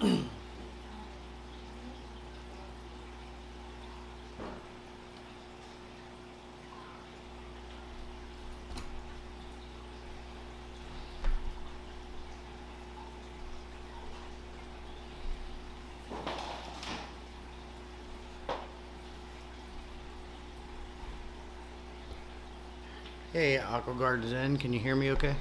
Hey, Aquaguard Zen, can you hear me okay?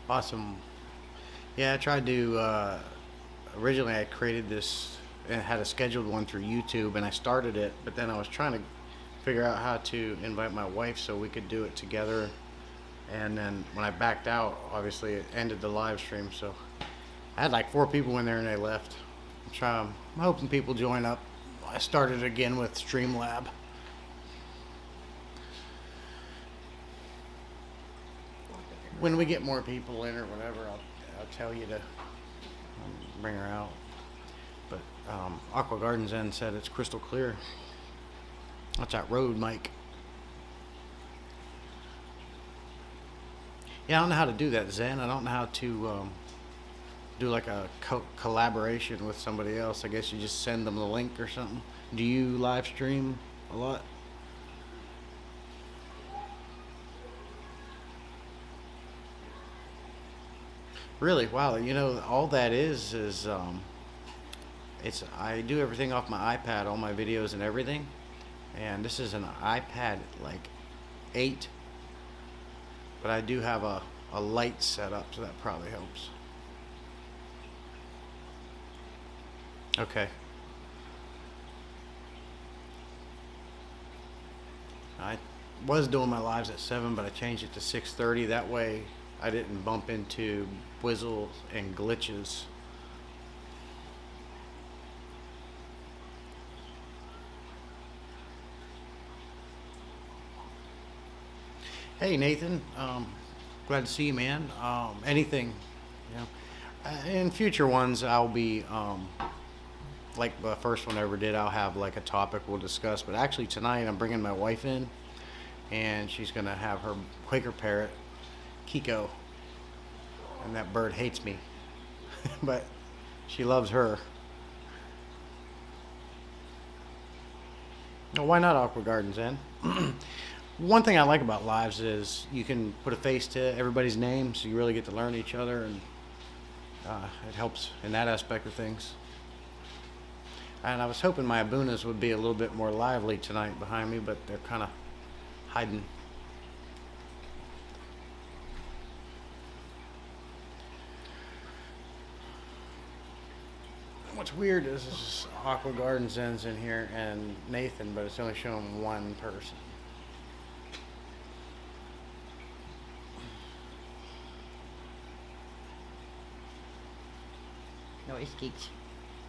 Awesome. Yeah, I tried to, originally I created this and had a scheduled one through YouTube and I started it, but then I was trying to figure out how to invite my wife so we could do it together. And then when I backed out, obviously it ended the live stream. So I had like 4 people in there and they left. I'm hoping people join up. I started again with Streamlab. When we get more people in or whatever, I'll tell you to bring her out. But Aqua Gardens Zen said it's crystal clear. That's that road, Mike. Yeah, I don't know how to do that, Zen. I don't know how to do like a collaboration with somebody else. I guess you just send them the link or something. Do you live stream a lot? Really? Wow. You know, all that is it's I do everything off my iPad, all my videos and everything. And this is an iPad like 8, but I do have a light set up, so that probably helps. Okay. I was doing my lives at 7, but I changed it to 6:30. That way I didn't bump into whizzles and glitches. Hey Nathan, glad to see you, man. Anything, you know, in future ones I'll be like the first one I ever did. I'll have like a topic we'll discuss. But actually tonight I'm bringing my wife in, and she's gonna have her Quaker parrot, Kiko, and that bird hates me, but she loves her. No, why not Aqua Gardens, Zen? One thing I like about lives is you can put a face to everybody's name, so you really get to learn each other, and it helps in that aspect of things. And I was hoping my Abunas would be a little bit more lively tonight behind me, but they're kind of hiding. What's weird is this is Aqua Gardens ends in here and Nathan, but it's only showing one person. No, it's geeks.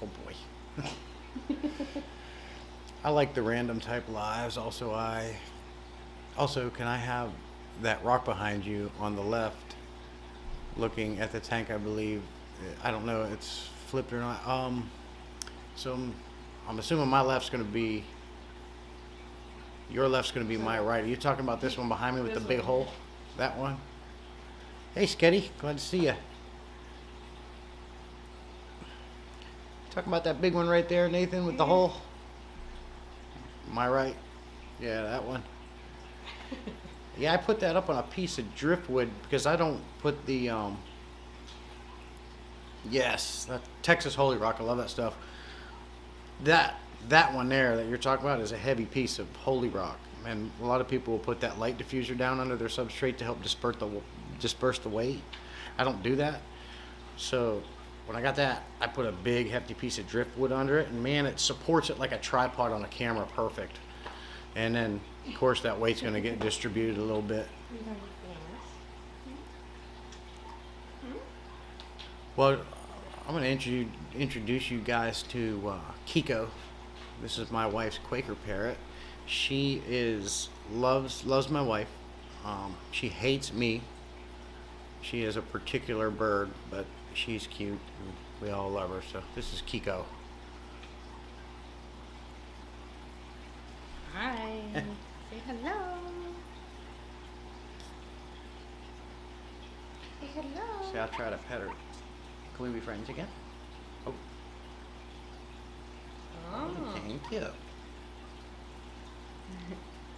Oh boy. I like the random type lives. Also, can I have that rock behind you on the left looking at the tank? I believe, I don't know, it's flipped or not. So I'm assuming my left's going to be, your left's going to be my right. Are you talking about this one behind me with the big hole? That one? Hey Sketty, glad to see you. Talking about that big one right there, Nathan, with the hole? My right? Yeah, that one. Yeah, I put that up on a piece of driftwood because I don't put the, yes, that Texas Holy Rock, I love that stuff. That one there that you're talking about is a heavy piece of Holy Rock. And a lot of people will put that light diffuser down under their substrate to help disperse the weight. I don't do that. So when I got that, I put a big hefty piece of driftwood under it, and man, it supports it like a tripod on a camera perfect. And then of course that weight's going to get distributed a little bit. Well, I'm going to introduce you guys to Kiko. This is my wife's Quaker parrot. She loves my wife. She hates me. She is a particular bird, but she's cute. We all love her. So this is Kiko. Hi. Say hello. Say hello. See, I'll try to pet her. Can we be friends again? Oh. Oh. Thank you.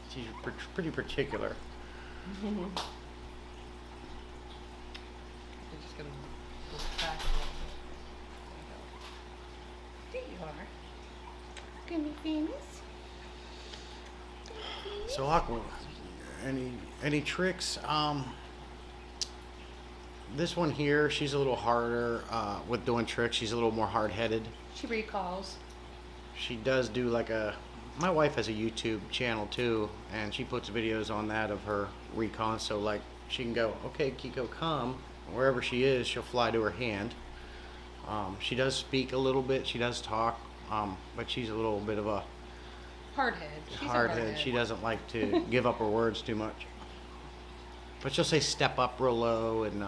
She's pretty particular. I'm just gonna go back a little bit. There you are. Gonna be famous. So Aqua, any tricks? This one here, she's a little harder with doing tricks. She's a little more hard-headed. She recalls. She does do like my wife has a YouTube channel too, and she puts videos on that of her recon. So like she can go, okay, Kiko, come. Wherever she is, she'll fly to her hand. She does speak a little bit. She does talk, but she's a little bit of a Hardhead. She's hardhead. a hardhead. She doesn't like to give up her words too much. But she'll say step up real low and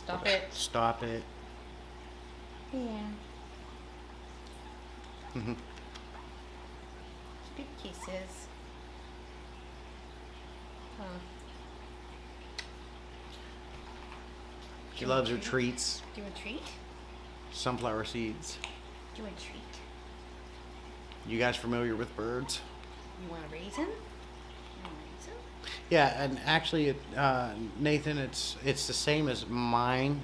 Stop it. stop it. Yeah. Mm-hmm. Good kisses. Huh. She loves her treats. Do you want a treat? Sunflower seeds. Do you want a treat? You guys familiar with birds? You want a raisin? You want a raisin? Yeah, and actually, Nathan, it's the same as mine.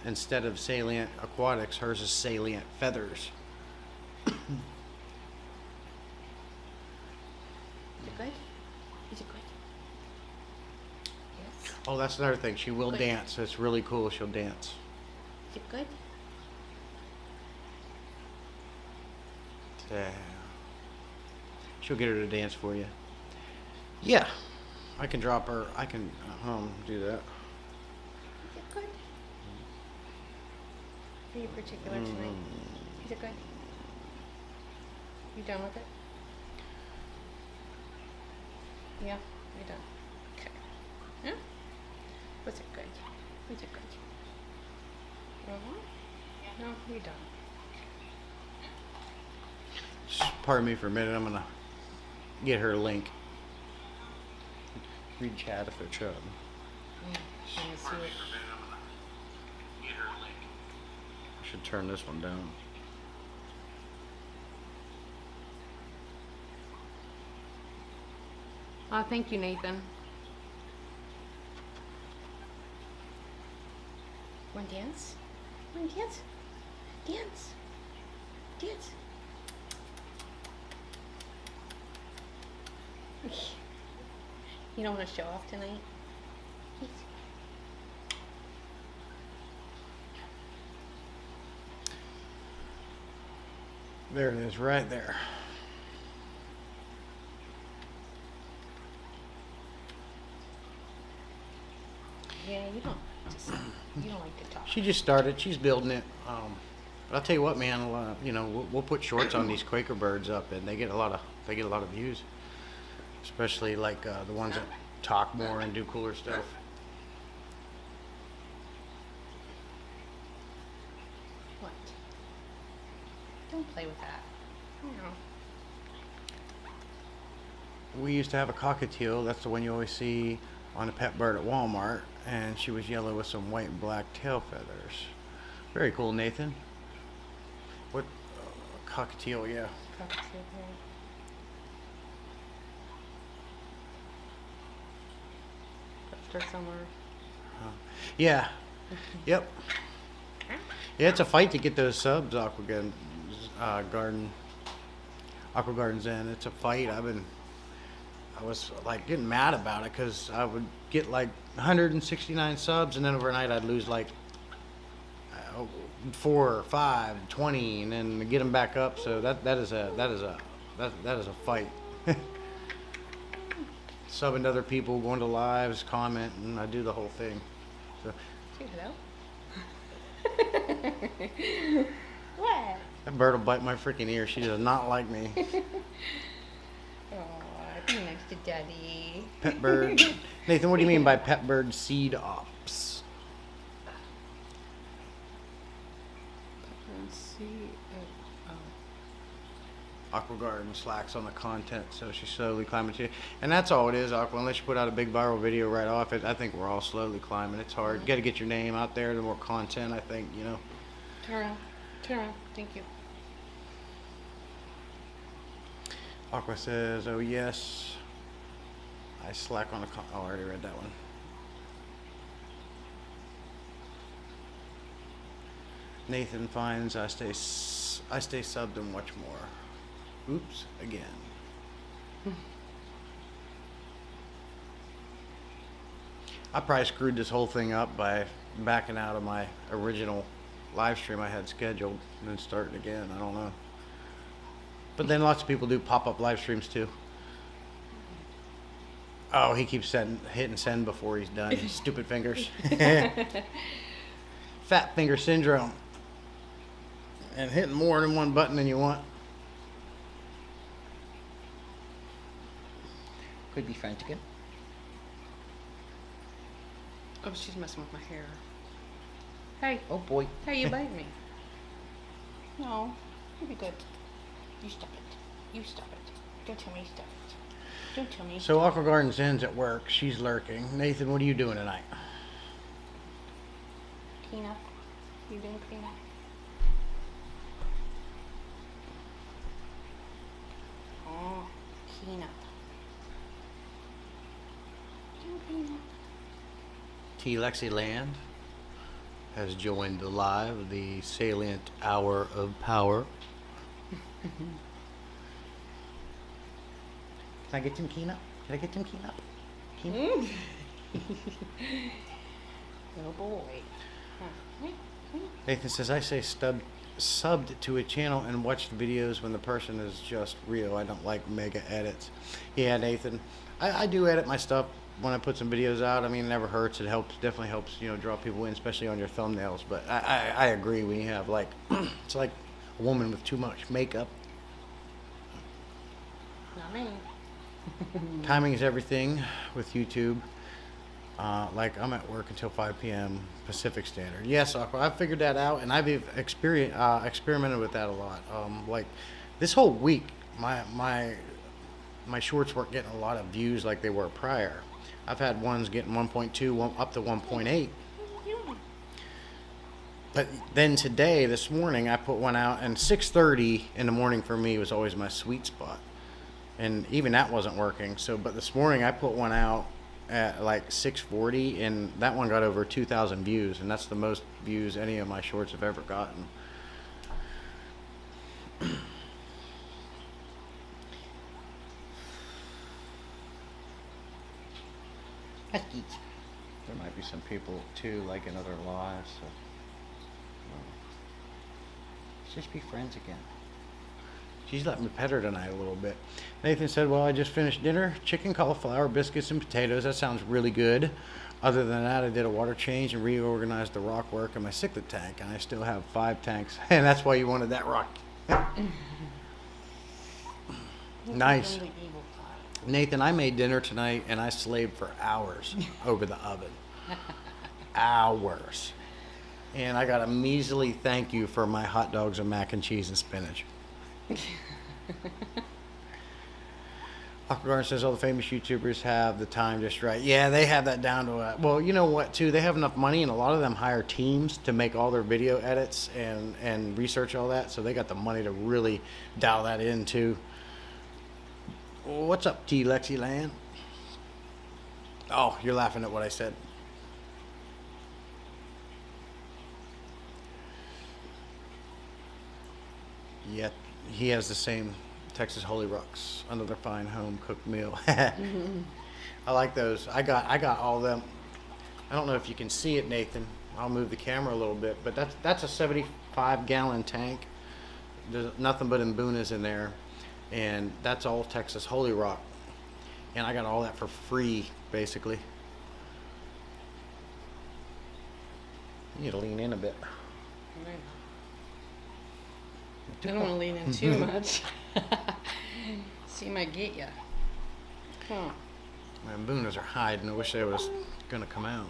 Instead of Salient Aquatics, hers is Salient Feathers. Is it good? Is it good? Yes. Oh, that's another thing. She will Good. dance. It's really cool. She'll dance. Is it good? Yeah. She'll get her to dance for you. Yeah, I can drop her. I can do that. Is it good? Are you particular tonight? Is it good? You done with it? Yeah, you're done. Okay. Yeah? Was it good? Was it good? No, you're done. Just pardon me for a minute. I'm gonna get her a link. Read chat if it's up. Let me see it. I should turn this one down. Thank you, Nathan. Want to dance? Want to dance? Dance. Dance. You don't want to show off tonight? Yes. There it is, right there. Yeah, you don't like to talk. She just started. She's building it. But I'll tell you what, man. We'll put shorts on these Quaker birds up, and they get a lot of views. Especially like the ones that talk more and do cooler stuff. What? Don't play with that. You know. We used to have a cockatiel. That's the one you always see on a pet bird at Walmart, and she was yellow with some white and black tail feathers. Very cool, Nathan. What cockatiel? Yeah. Cockatiel, yeah. Left her somewhere. Yeah. Yep. Yeah, it's a fight to get those subs Aqua Gardens in. It's a fight. I was like getting mad about it because I would get like 169 subs, and then overnight I'd lose like 4 or 5, 20, and then get them back up. So that is a fight. Subbing to other people, going to lives, commenting, I do the whole thing. So Say hello. What? that bird will bite my freaking ear. She does not like me. Oh, be nice to Daddy. Pet bird. Nathan, what do you mean by pet bird seed ops? Aqua Garden slacks on the content, so she's slowly climbing to. And that's all it is, Aqua. Unless you put out a big viral video right off it, I think we're all slowly climbing. It's hard. You got to get your name out there. The more content, I think, you know. Turn around. Turn around. Thank you. Aqua says, "Oh yes, I slack on the oh, I already read that one." Nathan finds I stay subbed and watch more. Oops, again. I probably screwed this whole thing up by backing out of my original live stream I had scheduled and then starting again. I don't know. But then lots of people do pop-up live streams too. Oh, he keeps hitting send before he's done. Stupid fingers. Fat finger syndrome. And hitting more than one button than you want. Could be friends again. Oh, she's messing with my hair. Hey. Oh boy. Hey, you bite me. No. You be good. You stop it. You stop it. Don't tell me you stop it. Don't tell me. So Aqua Garden Zen's at work. She's lurking. Nathan, what are you doing tonight? Clean up. You doing clean up? Oh, clean up. Doing clean up. T. Lexi Land has joined the live, the Salient Hour of Power. Can I get some Keen up? Can I get some Keen up? Keen? Oh boy. Nathan says, I say subbed to a channel and watch the videos when the person is just real. I don't like mega edits. Yeah, Nathan. I do edit my stuff when I put some videos out. I mean, it never hurts. It helps, definitely helps, you know, draw people in, especially on your thumbnails. But I agree when you have, like, it's like a woman with too much makeup. Not me. Timing is everything with YouTube. Like, I'm at work until 5 p.m. Pacific Standard. Yes, Aqua, I figured that out, and I've experimented with that a lot. Like, this whole week, my shorts weren't getting a lot of views like they were prior. I've had ones getting 1.2, up to 1.8. But then today, this morning, I put one out, and 6:30 in the morning for me was always my sweet spot. And even that wasn't working. So, but this morning I put one out at like 6:40, and that one got over 2,000 views, and that's the most views any of my shorts have ever gotten. That's geek. There might be some people too, like in other lives. So. Let's just be friends again. She's let me pet her tonight a little bit. Nathan said, well, I just finished dinner. Chicken, cauliflower, biscuits, and potatoes. That sounds really good. Other than that, I did a water change and reorganized the rock work in my cichlid tank. And I still have 5 tanks. And that's why you wanted that rock. Nice. Nathan, I made dinner tonight, and I slaved for hours over the oven. Hours. And I got a measly thank you for my hot dogs and mac and cheese and spinach. Aqua Garden says all the famous YouTubers have the time just right. Yeah, they have that down to a... Well, you know what, too? They have enough money, and a lot of them hire teams to make all their video edits and research all that, so they got the money to really dial that in, too. What's up, T. Lexi Land? Oh, you're laughing at what I said. Yet he has the same Texas Holy Rocks, another fine home cooked meal. I like those. I got all of them. I don't know if you can see it, Nathan. I'll move the camera a little bit, but that's a 75-gallon tank. There's nothing but imbunas in there, and that's all Texas Holy Rock. And I got all that for free, basically. You need to lean in a bit. I don't want to lean in too much. She might get ya. Huh. My imbunas are hiding. I wish they was gonna come out.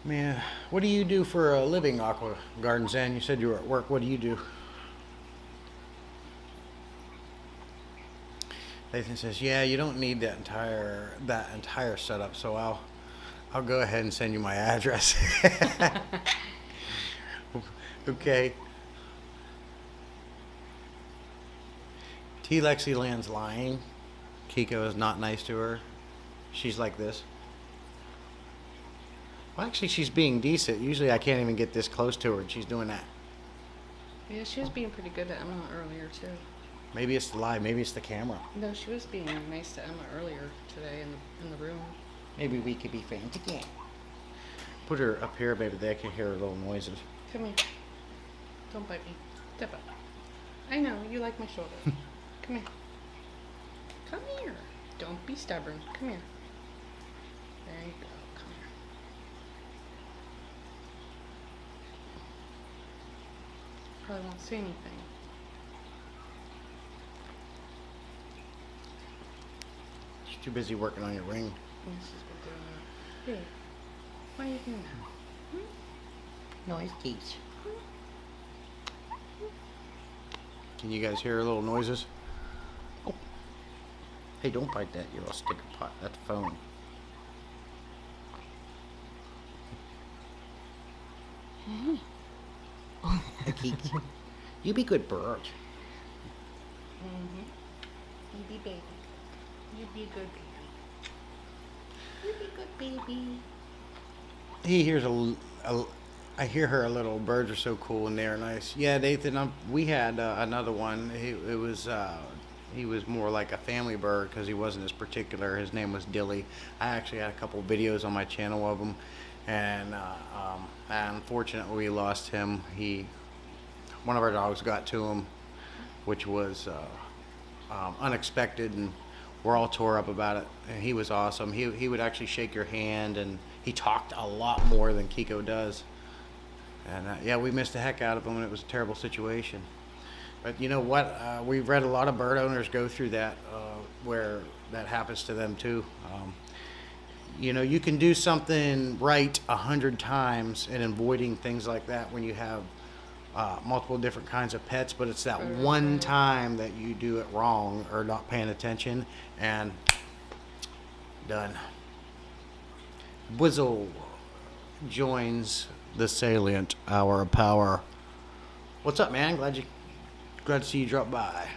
Man, what do you do for a living, Aqua Garden Zen? You said you were at work. What do you do? Nathan says, "Yeah, you don't need that entire setup, so I'll go ahead and send you my address." Okay. T Lexi Land's lying. Kiko is not nice to her. She's like this. Well, actually, she's being decent. Usually, I can't even get this close to her, and she's doing that. Yeah, she was being pretty good to Emma earlier too. Maybe it's the lie. Maybe it's the camera. No, she was being nice to Emma earlier today in the room. Maybe we could be friends again. Put her up here, baby. They can hear her little noises. Come here. Don't bite me. Step up. I know, you like my shoulder. Come here. Come here. Don't be stubborn. Come here. There you go. Come here. Probably won't say anything. She's too busy working on your ring. Yeah, she's been doing that. Hey, why are you doing that? Noise teach. Can you guys hear her little noises? Oh. Hey, don't bite that, you little sticker pot. That's the phone. The keeks. You be good bird. Mm-hmm. You be baby. You be a good baby. You be good baby. He hears I hear her a little. Birds are so cool and they're nice. Yeah, Nathan. We had another one. He was more like a family bird because he wasn't as particular. His name was Dilly. I actually had a couple videos on my channel of him, and unfortunately we lost him. One of our dogs got to him, which was unexpected, and we're all tore up about it. And he was awesome. He would actually shake your hand, and he talked a lot more than Kiko does. And yeah, we missed the heck out of him, and it was a terrible situation. But you know what? We've read a lot of bird owners go through that, where that happens to them too. You know, you can do something right 100 times in avoiding things like that when you have multiple different kinds of pets, but it's that one time that you do it wrong or not paying attention, and done. Whizzle joins the Salient Hour of Power. What's up, man? Glad to see you drop by.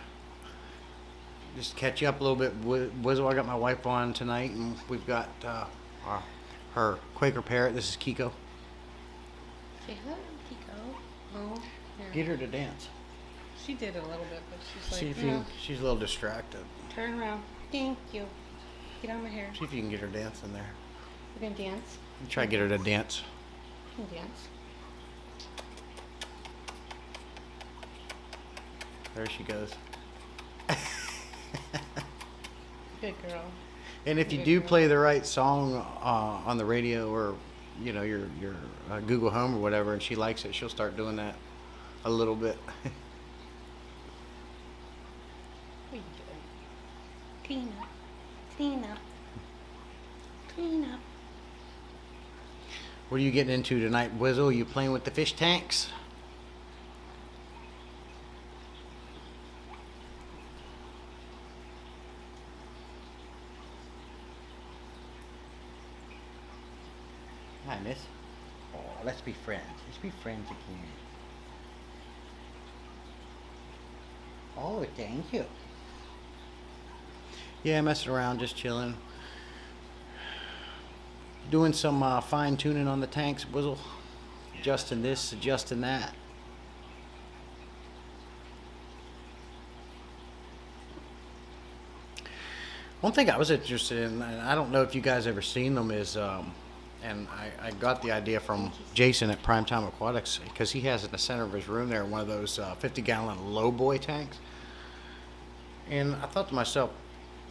Just catch you up a little bit. Whizzle, I got my wife on tonight, and we've got her Quaker parrot. This is Kiko. Say hello, Kiko. Oh, there. Get her to dance. She did a little bit, but she's See like, if no. she's a little distracted. Turn around. Thank you. Get on my hair. See if you can get her dancing there. We're gonna dance. Try to get her to dance. You can dance. There she goes. Good girl. And if you Good do girl. play the right song on the radio or your Google Home or whatever, and she likes it, she'll start doing that a little bit. What are you doing? Clean up. Clean up. Clean up. What are you getting into tonight, Whizzle? You playing with the fish tanks? Hi, miss. Oh, let's be friends. Let's be friends again. Oh, thank you. Yeah, messing around, just chilling. Doing some fine tuning on the tanks, Whizzle. Adjusting this, adjusting that. One thing I was interested in, and I don't know if you guys ever seen them, is, and I got the idea from Jason at Primetime Aquatics, because he has in the center of his room there one of those 50-gallon low boy tanks. And I thought to myself,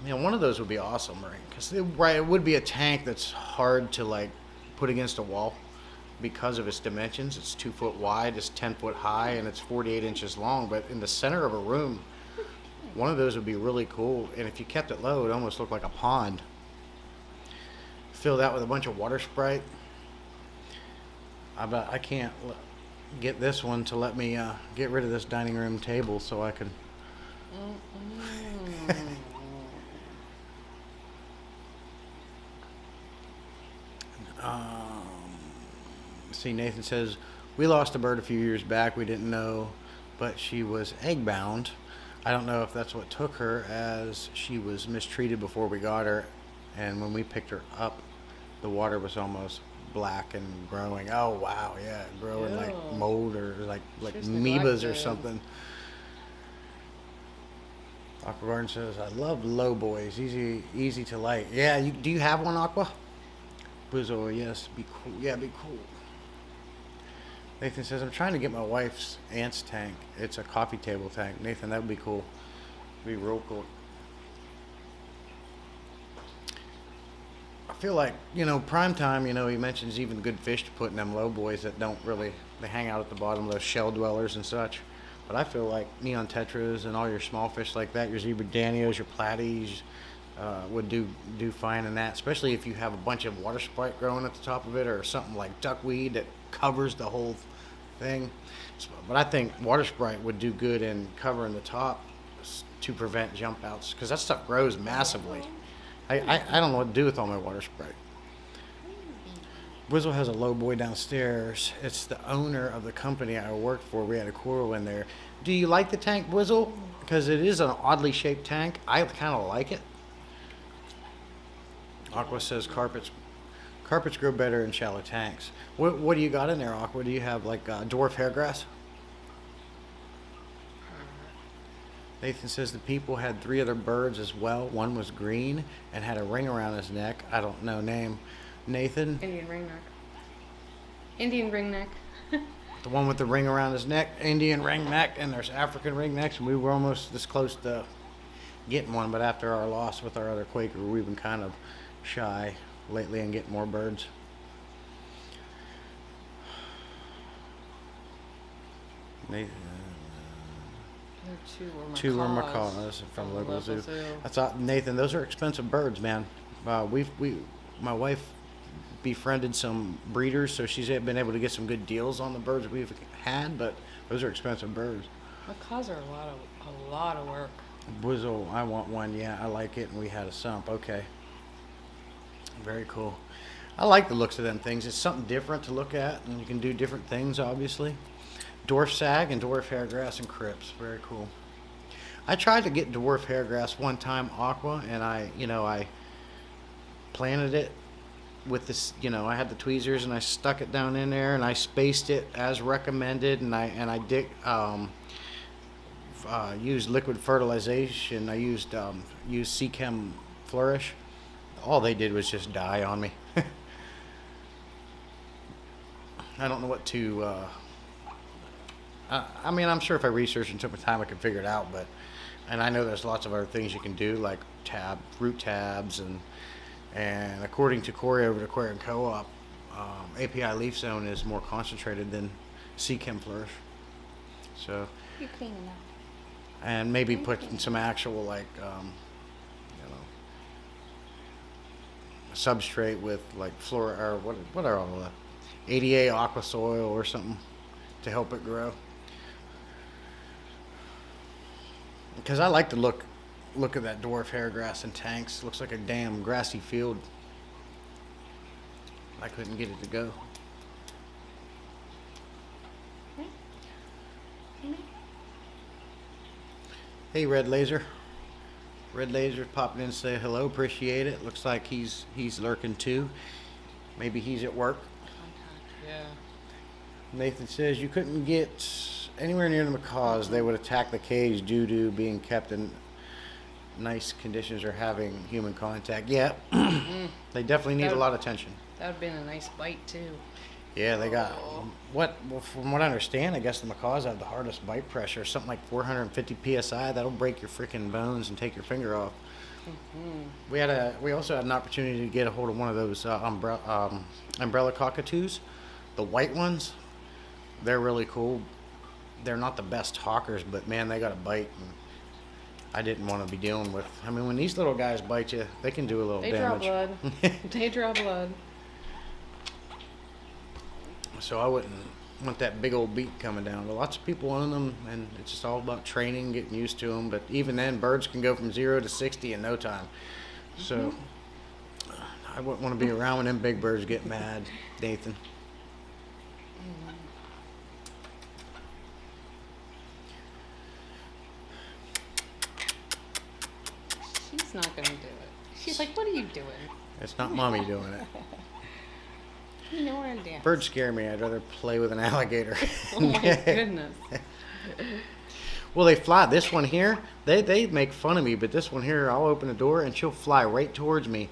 one of those would be awesome, right? Because it would be a tank that's hard to like put against a wall because of its dimensions. It's 2 foot wide, it's 10 foot high, and it's 48 inches long. But in the center of a room, one of those would be really cool. And if you kept it low, it almost looked like a pond. Fill that with a bunch of water Sprite, I can't get this one to let me get rid of this dining room table so I can. Um, see, Nathan says, we lost a bird a few years back. We didn't know, but she was egg bound. I don't know if that's what took her, as she was mistreated before we got her. And when we picked her up, the water was almost black and growing. Oh, wow, yeah, growing like Ew. mold or like She was amoebas or neglected. something. Aqua Garden says, I love low boys. Easy to light. Yeah, do you have one, Aqua? Buzzo, yes, be cool. Yeah, be cool. Nathan says, I'm trying to get my wife's aunt's tank. It's a coffee table tank. Nathan, that would be cool. Be real cool. I feel like, prime time, he mentions even good fish to put in them low boys that don't really, they hang out at the bottom, those shell dwellers and such. But I feel like neon tetras and all your small fish like that, your zebra danios, your platies, would do fine in that, especially if you have a bunch of water sprite growing at the top of it or something like duckweed that covers the whole thing. But I think water sprite would do good in covering the top to prevent jump outs, because that stuff grows massively. I don't know what to do with all my water sprite. Wizzle has a low boy downstairs. It's the owner of the company I worked for. We had a coral in there. Do you like the tank, Wizzle? Because it is an oddly shaped tank. I kind of like it. Aqua says carpets grow better in shallow tanks. What do you got in there, Aqua? Do you have like dwarf hairgrass? Nathan says the people had 3 other birds as well. One was green and had a ring around his neck. I don't know name. Nathan? Indian ringneck. Indian ringneck. The one with the ring around his neck, Indian ringneck, and there's African ringnecks, and we were almost this close to getting one, but after our loss with our other Quaker, we've been kind of shy lately and getting more birds. Nathan, two were macaws from local zoo. I thought, Nathan, those are expensive birds, man. My wife befriended some breeders, so she's been able to get some good deals on the birds we've had, but those are expensive birds. Macaws are a lot of work. Wizzle, I want one. Yeah, I like it, and we had a sump. Okay. Very cool. I like the looks of them things. It's something different to look at, and you can do different things, obviously. Dwarf sag and dwarf hairgrass and crips. Very cool. I tried to get dwarf hairgrass one time, Aqua, and I planted it with this, I had the tweezers and I stuck it down in there and I spaced it as recommended, and I did used liquid fertilization. I used Seachem Flourish. All they did was just die on me. I don't know what to. I'm sure if I researched and took my time, I could figure it out. And I know there's lots of other things you can do, like root tabs, and according to Corey over at Aquarium Co-op, API leaf zone is more concentrated than Seachem Flourish. So. You're cleaning up. And maybe put some actual substrate with like flora or what are all the ADA aqua soil or something to help it grow. Because I like to look at that dwarf hairgrass in tanks. Looks like a damn grassy field. I couldn't get it to go. Hey, Red Laser. Red Laser's popping in to say hello. Appreciate it. Looks like he's lurking too. Maybe he's at work. Yeah. Nathan says you couldn't get anywhere near the macaws. They would attack the cage due to being kept in nice conditions or having human contact. Yeah, they definitely need a lot of attention. That would have been a nice bite too. Yeah, they got from what I understand, I guess the macaws have the hardest bite pressure, something like 450 psi. That'll break your freaking bones and take your finger off. Mm-hmm. We also had an opportunity to get a hold of one of those umbrella cockatoos, the white ones. They're really cool. They're not the best hawkers, but man, they got a bite. And I didn't want to be dealing with. I mean, when these little guys bite you, they can do a little damage. They draw blood. They draw blood. So I wouldn't want that big old beak coming down. But lots of people own them, and it's just all about training, getting used to them. But even then, birds can go from 0 to 60 in no time. So I wouldn't want to be around when them big birds get mad, Nathan. She's not gonna do it. She's like, what are you doing? It's not mommy doing it. You know where to dance. Birds scare me. I'd rather play with an alligator. Oh my goodness. Well, they fly. This one here, they make fun of me, but this one here, I'll open the door and she'll fly right towards me.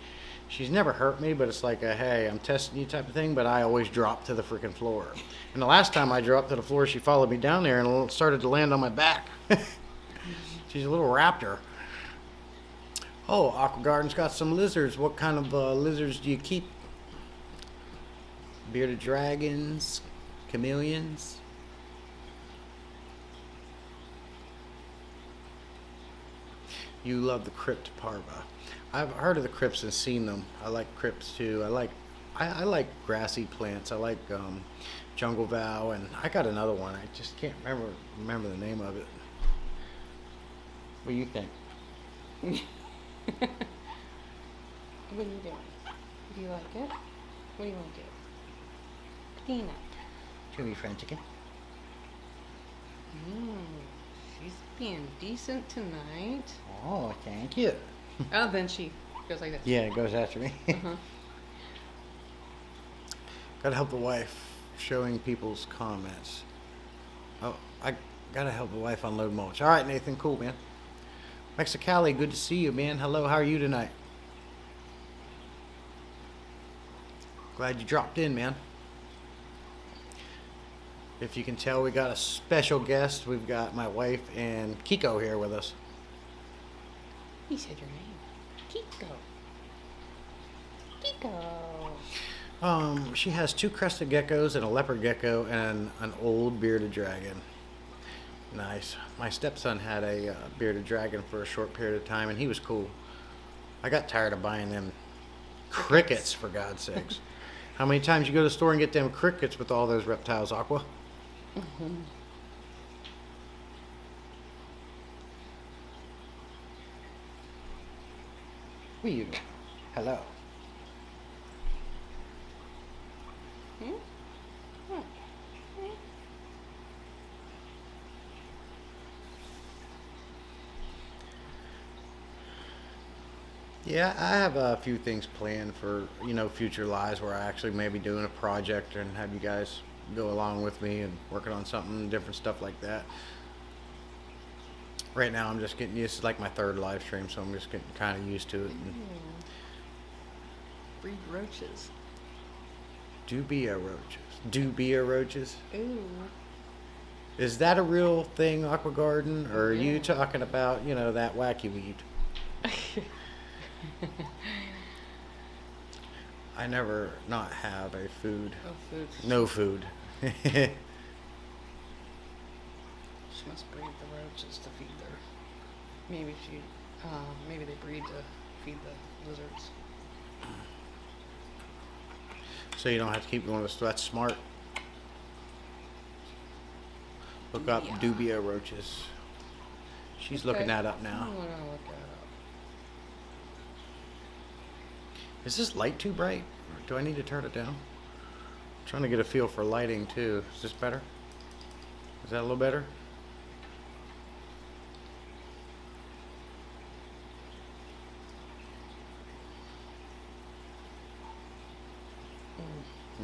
She's never hurt me, but it's like a, hey, I'm testing you type of thing, but I always drop to the freaking floor. And the last time I dropped to the floor, she followed me down there and started to land on my back. She's a little raptor. Oh, Aqua Garden's got some lizards. What kind of lizards do you keep? Bearded dragons, chameleons. You love the crypt parva. I've heard of the crypts and seen them. I like crypts too. I like grassy plants. I like jungle vow, and I got another one. I just can't remember the name of it. What do you think? What are you doing? Do you like it? What do you want to do? Peanut. Should we friend chicken? She's being decent tonight. Oh, thank you. Oh, then she goes like this. Yeah, it goes after me. Uh-huh. Gotta help the wife showing people's comments. Oh, I gotta help the wife unload mulch. All right, Nathan, cool, man. Mexicali, good to see you, man. Hello, how are you tonight? Glad you dropped in, man. If you can tell, we got a special guest. We've got my wife and Kiko here with us. He said your name. Kiko. Kiko. She has 2 crested geckos and a leopard gecko and an old bearded dragon. Nice. My stepson had a bearded dragon for a short period of time, and he was cool. I got tired of buying them crickets, for God's sakes. How many times you go to the store and get them crickets with all those reptiles, Aqua? Mm-hmm. What are you doing? Hello. Hmm? Hmm. Yeah, I have a few things planned for, future lives where I actually may be doing a project and have you guys go along with me and working on something, different stuff like that. Right now, I'm just getting used to like my 3rd live stream, so I'm just getting kind of used to it. And Breed roaches. dubia roaches. Dubia roaches? Ooh. Is that a real thing, Aqua Garden? Or are you Yeah. talking about, that wacky weed? I never not have a food. Oh, food. No food. She must breed the roaches to feed their. Maybe they breed to feed the lizards. So you don't have to keep going to the store. That's smart. Look up Dubia. dubia roaches. She's looking that up now. I'm gonna look that up. Is this light too bright? Or do I need to turn it down? I'm trying to get a feel for lighting too. Is this better? Is that a little better?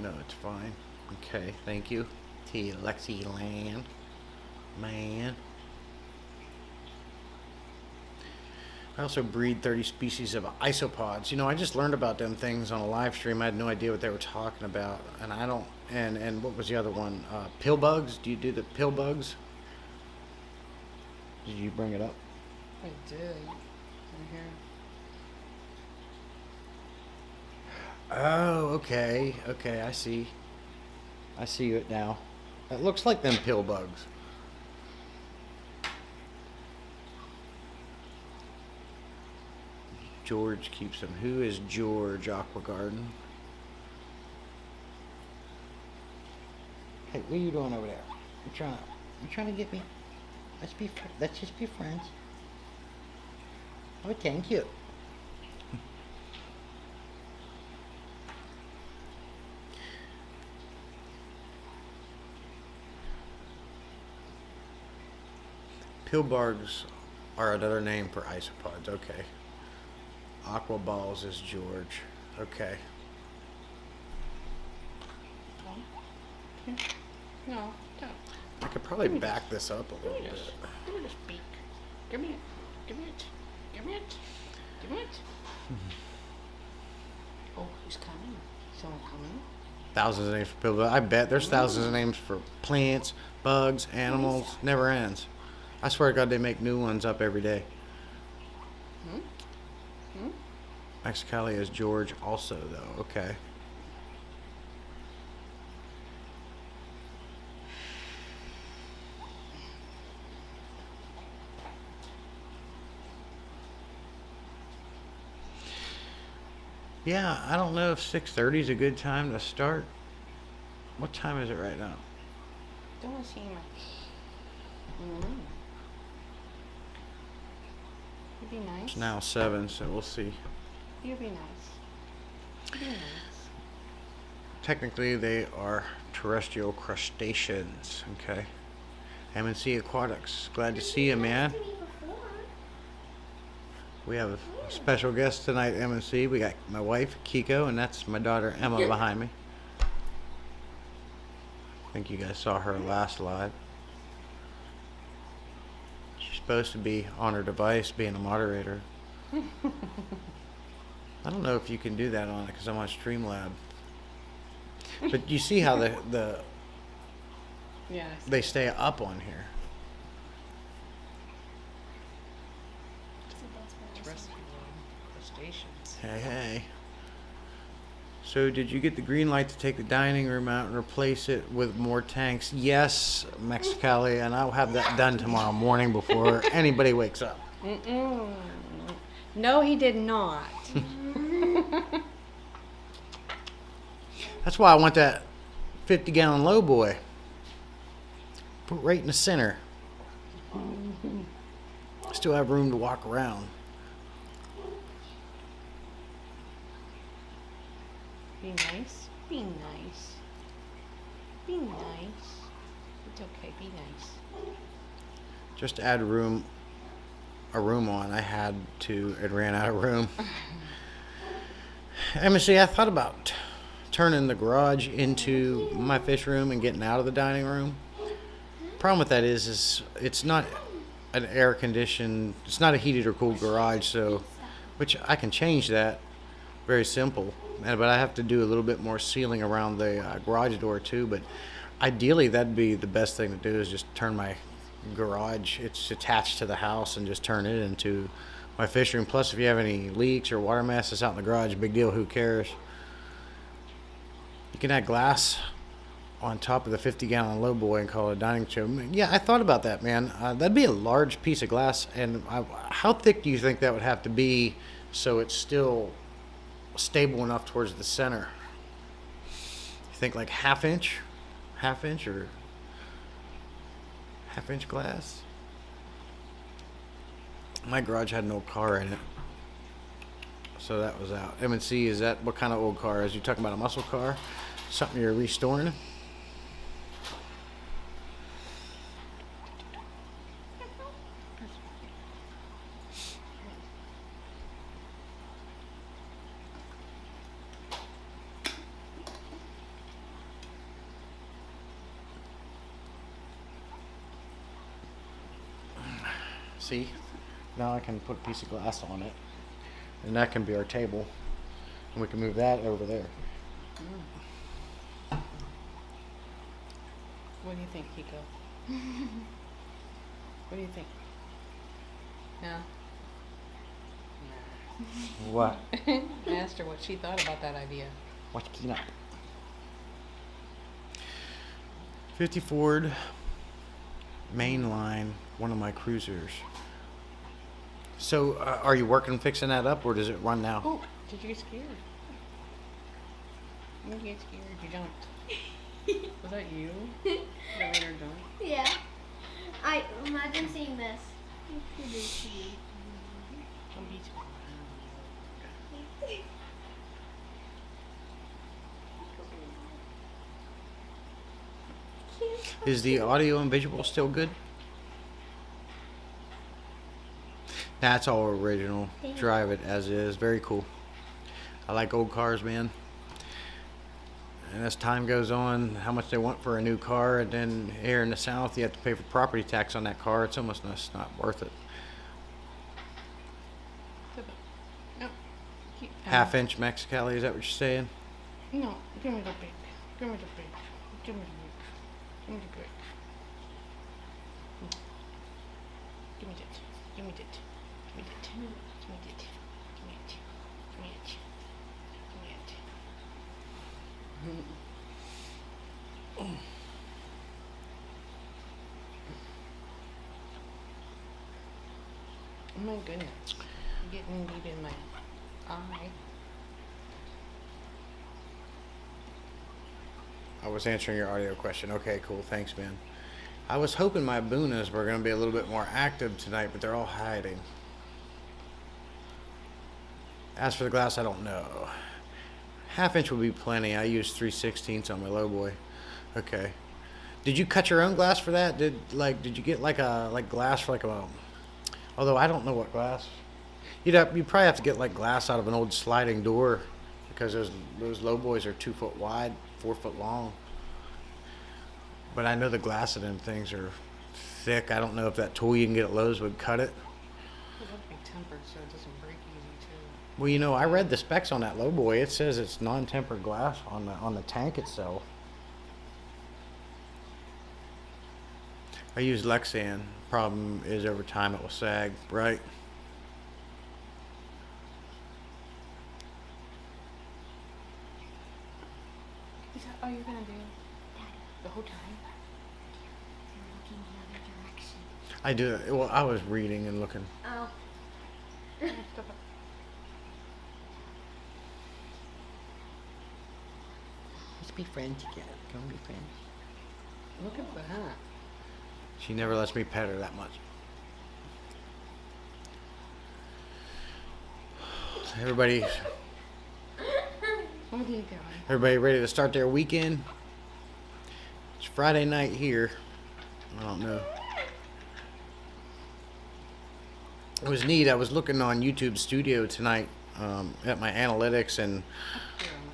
No, it's fine. Okay, thank you. T. Lexi Land. Man. I also breed 30 species of isopods. I just learned about them things on a live stream. I had no idea what they were talking about. And I don't, and what was the other one? Pill bugs? Do you do the pill bugs? Did you bring it up? I did. Right here. Oh, okay. Okay, I see. I see it now. It looks like them pill bugs. George keeps them. Who is George Aqua Garden? Hey, what are you doing over there? You trying to get me? Let's just be friends. Oh, thank you. Pillbargs are another name for isopods. Okay. Aqua balls is George. Okay. No, don't. I could probably back this up a little Give me bit. this. Give me this beak. Give me it. Give me it. Give me it. Give me it. Oh, he's coming. Someone coming? Thousands of names for pillbargs. I bet there's thousands of names for plants, bugs, animals. Never ends. I swear to God, they make new ones up every day. Hmm? Hmm? Mexicali is George also, though. Okay. Yeah, I don't know if 6:30 is a good time to start. What time is it right now? Don't want to see my. You'd be nice. It's now 7, so we'll see. You'd be nice. You'd be nice. Technically, they are terrestrial crustaceans. Okay. M&C Aquatics. Glad to see you, man. We have a special guest tonight, M&C. We got my wife, Kiko, and that's my daughter, Emma, behind me. I think you guys saw her last live. She's supposed to be on her device being a moderator. I don't know if you can do that on it because I'm on Streamlab. But you see how Yeah. they stay up on here. Terrestrial crustaceans. Hey, hey. So did you get the green light to take the dining room out and replace it with more tanks? Yes, Mexicali, and I'll have that done tomorrow morning before anybody wakes up. Mm-mm. No, he did not. That's why I want that 50-gallon low boy. Put right in the center. Still have room to walk around. Be nice. Be nice. Be nice. It's okay. Be nice. Just to add a room on, I had to. It ran out of room. MSC, I thought about turning the garage into my fish room and getting out of the dining room. Problem with that is it's not an air conditioned, it's not a heated or cooled garage, so which I can change that, very simple. But I have to do a little bit more sealing around the garage door too. But ideally, that'd be the best thing to do is just turn my garage. It's attached to the house and just turn it into my fish room. Plus, if you have any leaks or water masses out in the garage, big deal. Who cares? You can add glass on top of the 50-gallon low boy and call it a dining room. Yeah, I thought about that, man. That'd be a large piece of glass. And how thick do you think that would have to be so it's still stable enough towards the center? You think like half inch or half-inch glass? My garage had an old car in it, so that was out. M&C, is that what kind of old car? Is you talking about a muscle car? Something you're restoring? See, now I can put a piece of glass on it, and that can be our table, and we can move that over there. What do you think, Kiko? What do you think? No? What? I asked her what she thought about that idea. Watch it up. 50 Ford, main line, one of my cruisers. So, are you working fixing that up, or does it run now? Oh, did you get scared? When did you get scared? You jumped. Was that you? The later done? Yeah. I imagine seeing this. Don't be too Is the audio and visual still good? That's all original. Drive it as is. Very cool. I like old cars, man. And as time goes on, how much they want for a new car, and then here in the South, you have to pay for property tax on that car. It's almost not worth it. No. Keep Half-inch Mexicali, is that what you're saying? No, give me the big. Give me the big. Give me the big. Give me the big. Give me that. Give me that. Give me that. Give me that. Give me it. Give me it. Give me it. Oh my goodness. I'm getting deep in my eye. I was answering your audio question. Okay, cool. Thanks, man. I was hoping my Boonas were going to be a little bit more active tonight, but they're all hiding. As for the glass, I don't know. Half-inch would be plenty. I use 3/16 on my low boy. Okay. Did you cut your own glass for that? Did you get like glass for like a? Although I don't know what glass. You'd probably have to get like glass out of an old sliding door, because those low boys are 2 foot wide, 4 foot long. But I know the glass of them things are thick. I don't know if that tool you can get at Lowe's would cut it. It would be tempered so it doesn't break easy too. Well, you know, I read the specs on that low boy. It says it's non-tempered glass on the tank itself. I use Lexan. Problem is, over time it will sag, right? Is that all you're gonna do? The whole time? You're looking the other direction. I do. Well, I was reading and looking. Oh. Stop it. Let's be friends again. Can we be friends? Look at that. She never lets me pet her that much. Everybody What are you doing? Everybody ready to start their weekend? It's Friday night here. I don't know. It was neat. I was looking on YouTube Studio tonight at my analytics and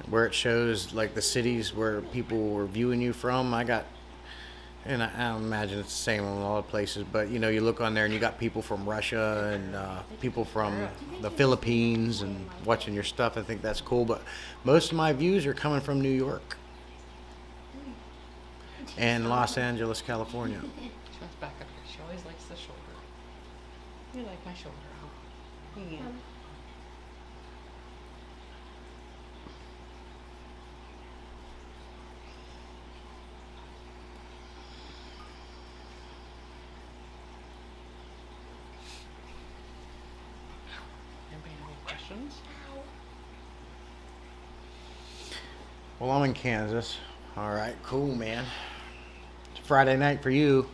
where it shows like the cities where people were viewing you from. And I imagine it's the same in all the places, but you know, you look on there and you got people from Russia and people from the Philippines and watching your stuff. I think that's cool, but most of my views are coming from New York and Los Angeles, California. She wants back up here. She always likes the shoulder. You like my shoulder, huh? Yeah. Anybody have any questions? Well, I'm in Kansas. All right, cool, man. It's Friday night for you.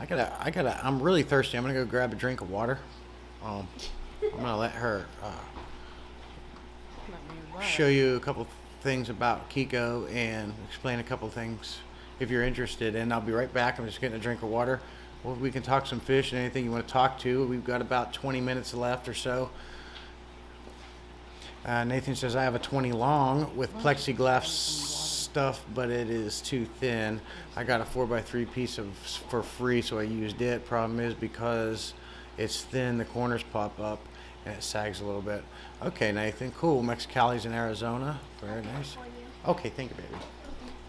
I'm really thirsty. I'm gonna go grab a drink of water. I'm gonna let her Let me rub. show you a couple things about Kiko and explain a couple things if you're interested. And I'll be right back. I'm just getting a drink of water. Well, we can talk some fish and anything you want to talk to. We've got about 20 minutes left or so. Nathan says I have a 20 long with plexiglass stuff, but it is too thin. I got a 4x3 piece for free, so I used it. Problem is, because it's thin, the corners pop up and it sags a little bit. Okay, Nathan, cool. Mexicali's in Arizona. Very nice. Okay, thank you, baby.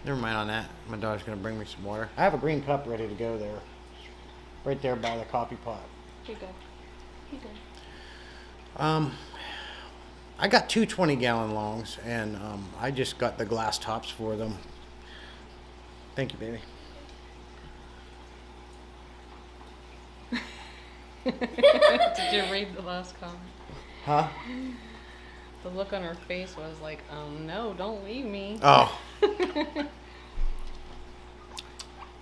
Never mind on that. My daughter's gonna bring me some water. I have a green cup ready to go there, right there by the coffee pot. Here you go. Here you go. I got two 20-gallon longs, and I just got the glass tops for them. Thank you, baby. Did you read the last comment? Huh? The look on her face was like, no, don't leave me. Oh,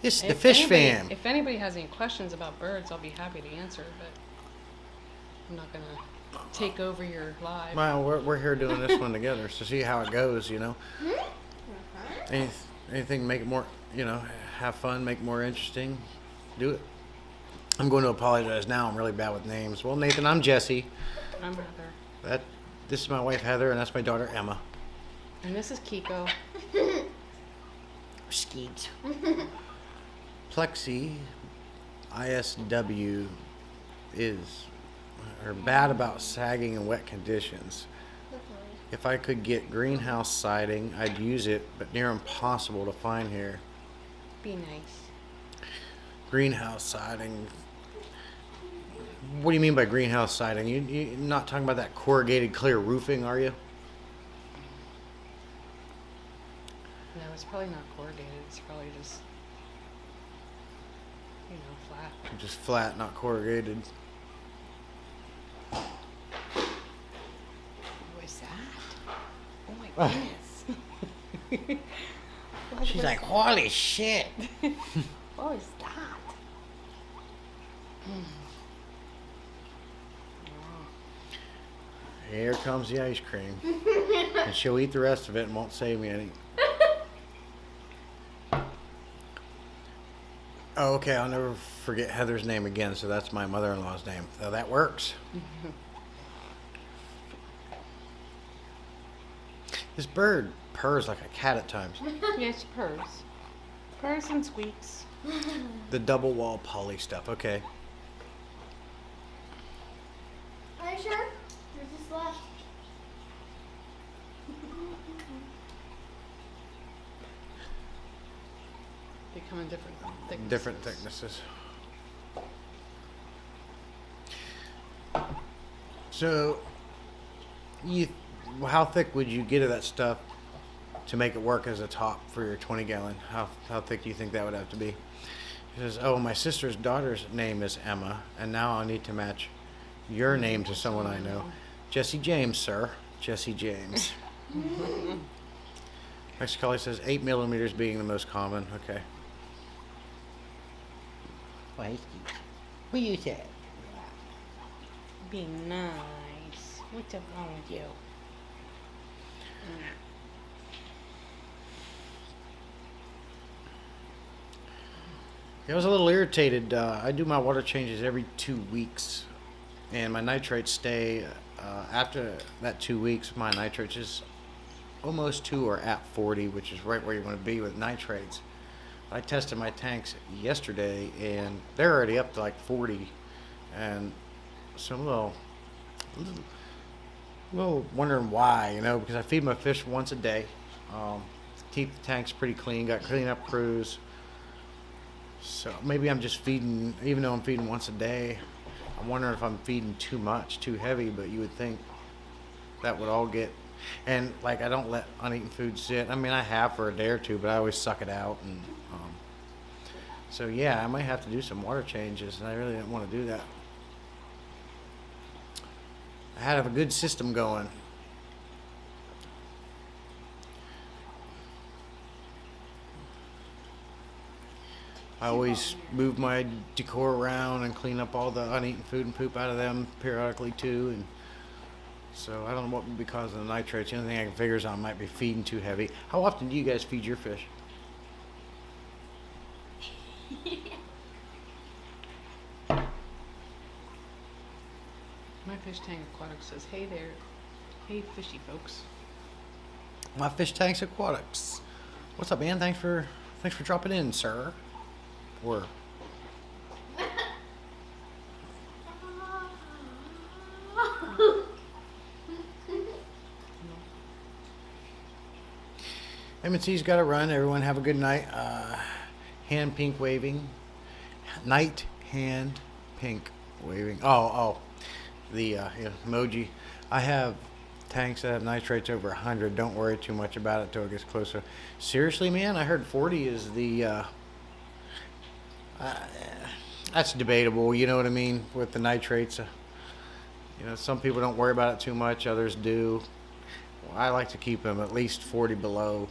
this is the If fish anybody- fam. If anybody has any questions about birds, I'll be happy to answer, but I'm not gonna take over your live. Well, we're here doing this one together, so see how it goes, you know. Any, anything to make it more, you know, have fun, make it more interesting, do it. I'm going to apologize now. I'm really bad with names. Well, Nathan, I'm Jesse. I'm Heather. This is my wife Heather, and that's my daughter Emma. And this is Kiko. Skeet. Plexi, ISW, are bad about sagging in wet conditions. If I could get greenhouse siding, I'd use it, but near impossible to find here. Be nice. Greenhouse siding. What do you mean by greenhouse siding? You're not talking about that corrugated clear roofing, are you? No, it's probably not corrugated. It's probably just, flat. Just flat, not corrugated. What was that? Oh my goodness. She's like, holy shit. What was that? Here comes the ice cream. And she'll eat the rest of it and won't save me any. Oh, okay, I'll never forget Heather's name again, so that's my mother-in-law's name. So that works. This bird purrs like a cat at times. Yes, she purrs. Purrs and squeaks. The double wall poly stuff, okay. Are you sure? There's just left. They come in different thicknesses. Different thicknesses. So, how thick would you get of that stuff to make it work as a top for your 20 gallon? How thick do you think that would have to be? He says, oh, my sister's daughter's name is Emma, and now I need to match your name to someone I know. Jesse James, sir. Jesse James. Max Cully says 8 millimeters being the most common. Okay. Well, hey, Skeet. What you said? Be nice. What's wrong with you? I was a little irritated. I do my water changes every 2 weeks, and my nitrates stay. After that 2 weeks, my nitrates is almost to or at 40, which is right where you want to be with nitrates. I tested my tanks yesterday, and they're already up to like 40, and so I'm a little wondering why, you know, because I feed my fish once a day. Keep the tanks pretty clean. Got cleanup crews. So maybe I'm just feeding, even though I'm feeding once a day, I'm wondering if I'm feeding too much, too heavy, but you would think that would all get, and like I don't let uneaten food sit. I mean, I have for a day or two, but I always suck it out. And so yeah, I might have to do some water changes, and I really didn't want to do that. I had to have a good system going. I always move my decor around and clean up all the uneaten food and poop out of them periodically too. And so I don't know what would be causing the nitrates. The only thing I can figure is I might be feeding too heavy. How often do you guys feed your fish? My fish tank aquatic says, hey there. Hey fishy folks. My fish tank's aquatics. What's up, man? Thanks for dropping in, sir. Or M&T's got to run. Everyone have a good night. Hand pink waving. Night hand pink waving. Oh. The emoji. I have tanks that have nitrates over 100. Don't worry too much about it till it gets closer. Seriously, man? I heard 40 is the... that's debatable, you know what I mean, with the nitrates. You know, some people don't worry about it too much, others do. I like to keep them at least 40 below,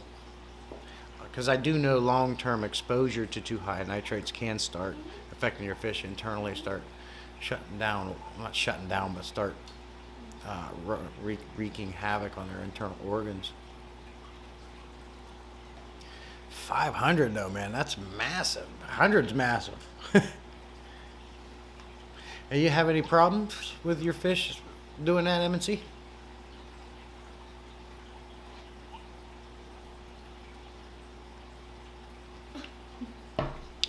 because I do know long-term exposure to too high nitrates can start affecting your fish internally, start shutting down, not shutting down, but start wreaking havoc on their internal organs. 500 though, man, that's massive. 100's massive. And you have any problems with your fish doing that, M&C?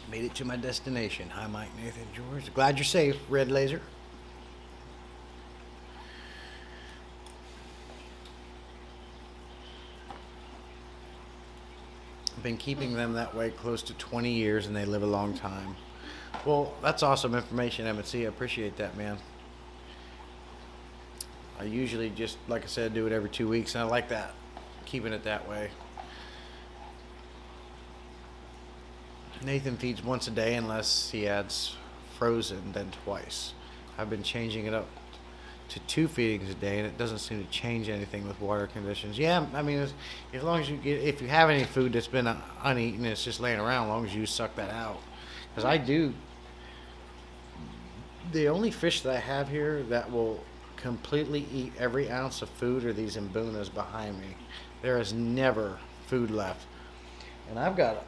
Made it to my destination. Hi, Mike, Nathan, George. Glad you're safe, Red Laser. I've been keeping them that way close to 20 years, and they live a long time. Well, that's awesome information, M&C. I appreciate that, man. I usually just, like I said, do it every 2 weeks, and I like that, keeping it that way. Nathan feeds once a day unless he adds frozen, then twice. I've been changing it up to 2 feedings a day, and it doesn't seem to change anything with water conditions. Yeah, I mean, as long as you get, if you have any food that's been uneaten, it's just laying around, as long as you suck that out. Because I do, the only fish that I have here that will completely eat every ounce of food are these imbunas behind me. There is never food left. And I've got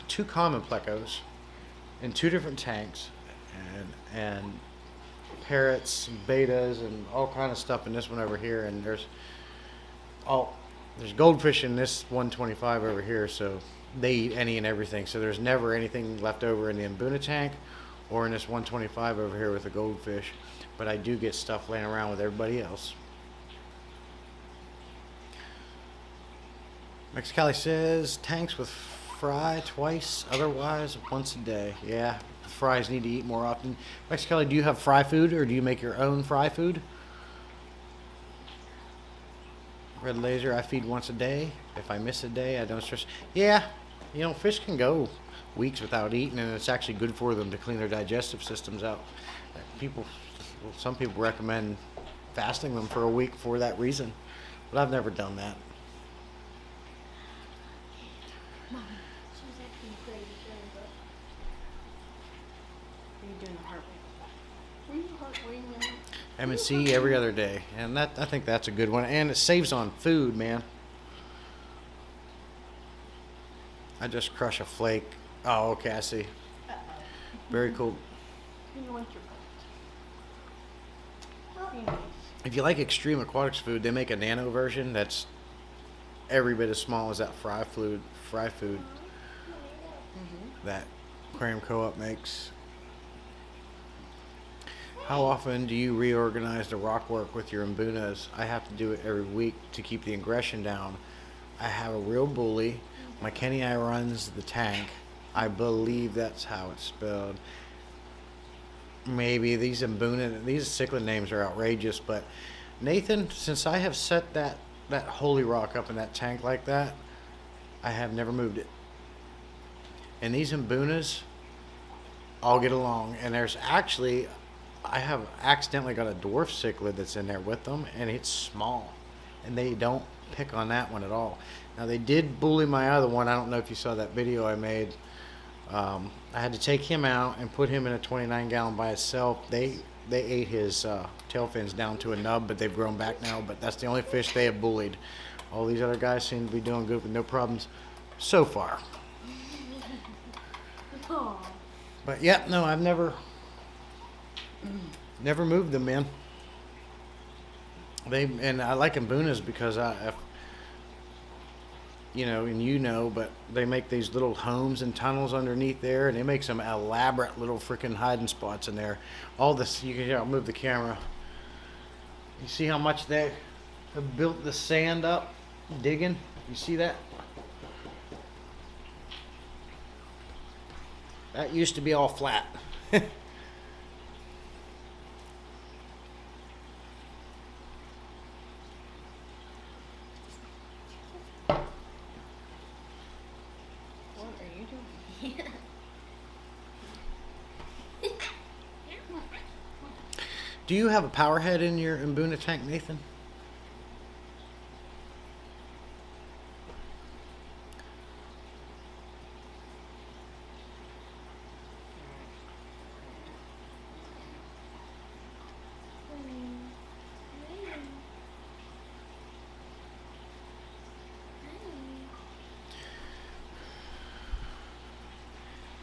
2 common plecos in 2 different tanks, and parrots and betas and all kind of stuff in this one over here, and there's goldfish in this 125 over here, so they eat any and everything, so there's never anything left over in the Mbuna tank or in this 125 over here with the goldfish, but I do get stuff laying around with everybody else. Mexicali says tanks with fry twice, otherwise once a day. Yeah, fries need to eat more often. Mexicali, do you have fry food, or do you make your own fry food? Red Laser, I feed once a day. If I miss a day, I don't stress. Yeah, you know, fish can go weeks without eating, and it's actually good for them to clean their digestive systems out. Some people recommend fasting them for a week for that reason, but I've never done that. Mom, she was acting crazy during the. Are you doing a heart rate? Were you heart rating that? M&C every other day, and that, I think that's a good one, and it saves on food, man. I just crush a flake. Oh, okay, I see. Very cool. You want your butt. Be nice. If you like extreme aquatics food, they make a nano version that's every bit as small as that fry food that Aquarium Co-op makes. How often do you reorganize the rock work with your imbunas? I have to do it every week to keep the aggression down. I have a real bully. My Kenny I runs the tank. I believe that's how it's spelled. Maybe these imbuna, these cichlid names are outrageous, but Nathan, since I have set that holy rock up in that tank like that, I have never moved it. And these imbunas all get along, and there's actually, I have accidentally got a dwarf cichlid that's in there with them, and it's small, and they don't pick on that one at all. Now they did bully my other one. I don't know if you saw that video I made. I had to take him out and put him in a 29-gallon by itself. They ate his tail fins down to a nub, but they've grown back now. But that's the only fish they have bullied. All these other guys seem to be doing good with no problems so far. Aw. But yeah, no, I've never moved them, man. And I like imbunas because but they make these little homes and tunnels underneath there, and they make some elaborate little freaking hiding spots in there. All this, I'll move the camera. You see how much they have built the sand up, digging? You see that? That used to be all flat. What are you doing? Yeah. Do you have a power head in your Mbuna tank, Nathan?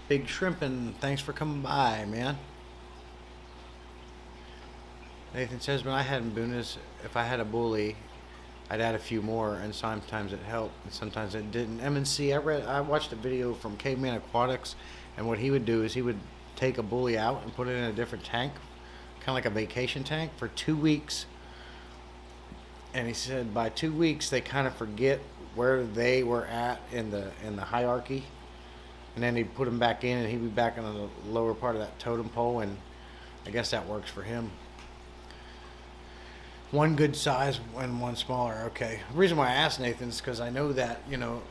Big Shrimpin', thanks for coming by, man. Nathan says when I had Mbunas, if I had a bully, I'd add a few more, and sometimes it helped, and sometimes it didn't. M&C, I watched a video from Caveman Aquatics, and what he would do is he would take a bully out and put it in a different tank, kind of like a vacation tank, for 2 weeks. And he said by 2 weeks they kind of forget where they were at in the hierarchy, and then he'd put them back in, and he'd be back on the lower part of that totem pole, and I guess that works for him. One good size and one smaller. Okay. The reason why I asked Nathan is because I know that, you know,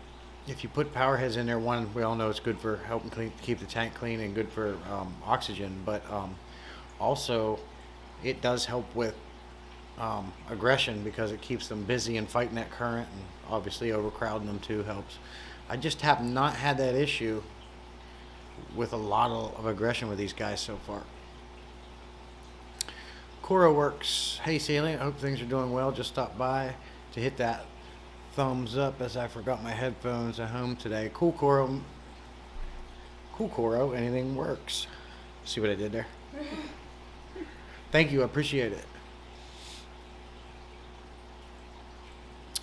if you put power heads in there, one, we all know it's good for helping keep the tank clean and good for oxygen, but also it does help with aggression because it keeps them busy and fighting that current, and obviously overcrowding them too helps. I just have not had that issue with a lot of aggression with these guys so far. Cora works. Hey Salient, I hope things are doing well. Just stopped by to hit that thumbs up as I forgot my headphones at home today. Cool Coro. Cool Coro, anything works. See what I did there? Thank you, I appreciate it.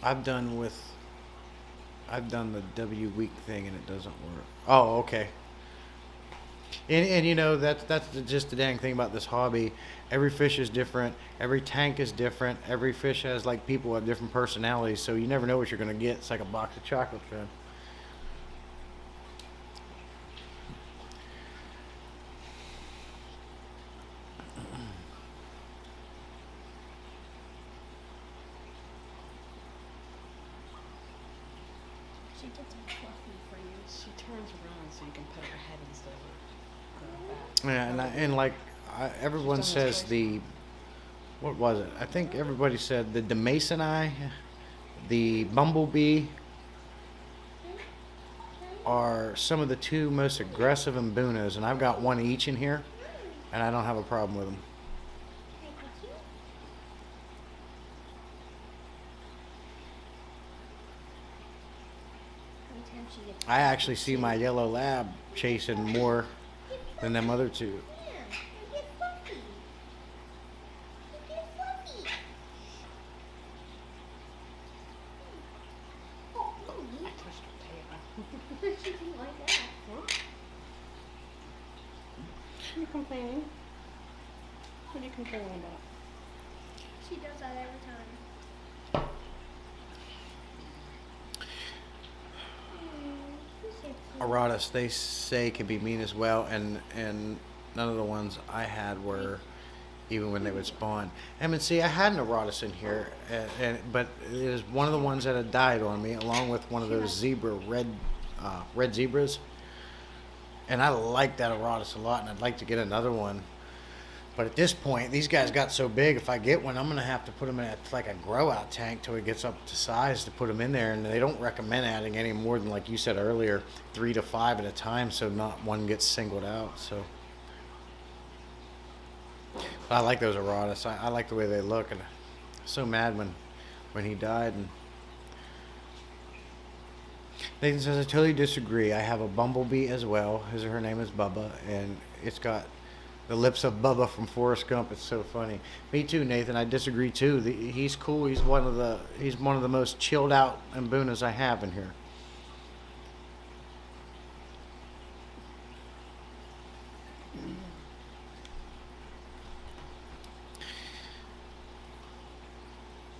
I've done the W week thing and it doesn't work. Oh, okay. And you know, that's just the dang thing about this hobby. Every fish is different. Every tank is different. Every fish has, like, people have different personalities, so you never know what you're going to get. It's like a box of chocolate then. She did some fluffy for you. She turns around so you can pet her head instead of her back. Yeah, and like everyone She's done this says twice. what was it? I think everybody said the Demasoni, the Bumblebee are some of the two most aggressive Mbunas, and I've got one each in here, and I don't have a problem with them. Sometimes she gets I actually see my yellow lab chasing more than them other two. I touched her tail. She didn't like that. Are you complaining? What are you complaining about? She does that every time. Aratus, they say, can be mean as well, and none of the ones I had were even when they would spawn. And see, I had an Aratus in here, but it was one of the ones that had died on me, along with one of those red zebras. And I like that Aratus a lot, and I'd like to get another one. But at this point, these guys got so big, if I get one, I'm going to have to put them in like a grow-out tank till it gets up to size to put them in there. And they don't recommend adding any more than, like you said earlier, 3 to 5 at a time, so not one gets singled out. So, but I like those Aratus. I like the way they look, and I'm so mad when he died. And Nathan says, I totally disagree. I have a Bumblebee as well. Her name is Bubba, and it's got the lips of Bubba from Forrest Gump. It's so funny. Me too, Nathan. I disagree too. He's cool. He's one of the most chilled out Mbunas I have in here.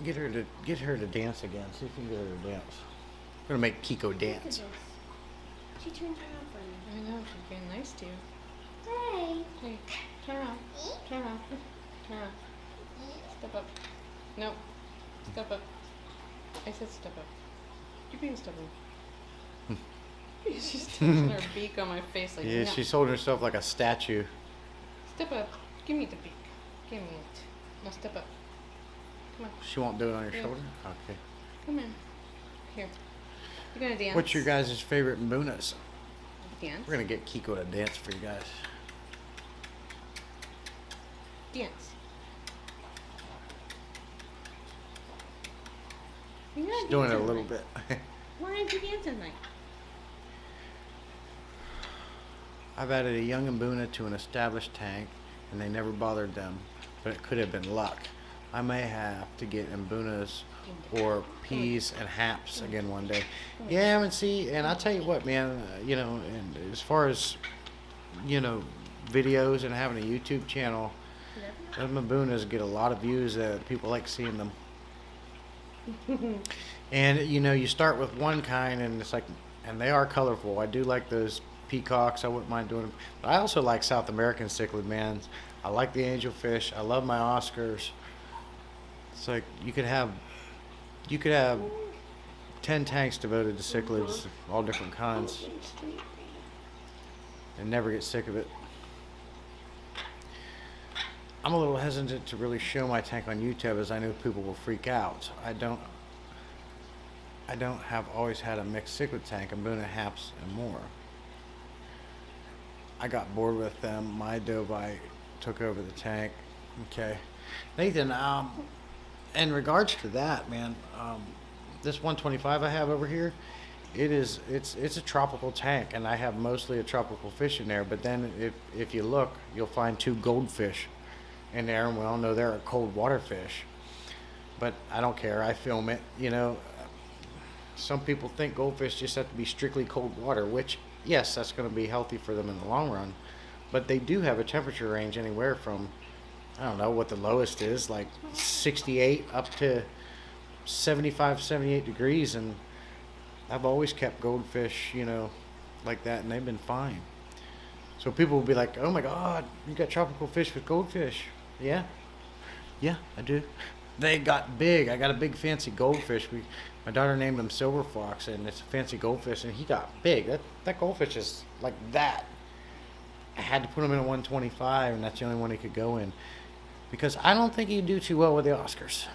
Get her to dance again. See if you can get her to dance. I'm gonna make Kiko Look at dance. this. She turns around for me. I know, she's being nice to you. Hey. Hey, turn around. Turn around. Turn around. Step up. No. Step up. I said step up. You're being stubborn. She's touching her beak on my face like, Yeah, no. she's holding herself like a statue. Step up. Give me the beak. Give me it. Now step up. Come on. She won't do it on your Yeah. shoulder? Okay. Come in. Here. You're gonna dance. What's your guys' favorite Mbunas? Dance. We're gonna get Kiko to dance for you guys. Dance. You're not She's doing it a dancing little tonight. bit. Why aren't you dancing tonight? I've added a young Mbuna to an established tank, and they never bothered them, but it could have been luck. I may have to get Mbunas or peas and haps again one day. Yeah, and see, and I'll tell you what, man, and as far as, videos and having a YouTube channel, those Mbunas get a lot of views. People like seeing them. And, you start with one kind, and it's like, and they are colorful. I do like those peacocks. I wouldn't mind doing them. But I also like South American cichlid, man. I like the angelfish. I love my Oscars. It's like you could have 10 tanks devoted to cichlids, all different kinds, and never get sick of it. I'm a little hesitant to really show my tank on YouTube, as I know people will freak out. I don't have always had a mixed cichlid tank, Mbuna, haps, and more. I got bored with them. My Dovite took over the tank. Okay, Nathan. In regards to that, man, this 125 I have over here, it's a tropical tank, and I have mostly a tropical fish in there. But then if you look, you'll find 2 goldfish in there, and we all know they're a cold water fish. But I don't care. I film it. Some people think goldfish just have to be strictly cold water, which, yes, that's going to be healthy for them in the long run. But they do have a temperature range anywhere from, I don't know what the lowest is, like 68 up to 75, 78 degrees. And I've always kept goldfish, like that, and they've been fine. So people will be like, oh my God, you got tropical fish with goldfish. Yeah, I do. They got big. I got a big fancy goldfish. My daughter named him Silver Fox, and it's a fancy goldfish, and he got big. That goldfish is like that. I had to put him in a 125, and that's the only one he could go in, because I don't think he'd do too well with the Oscars.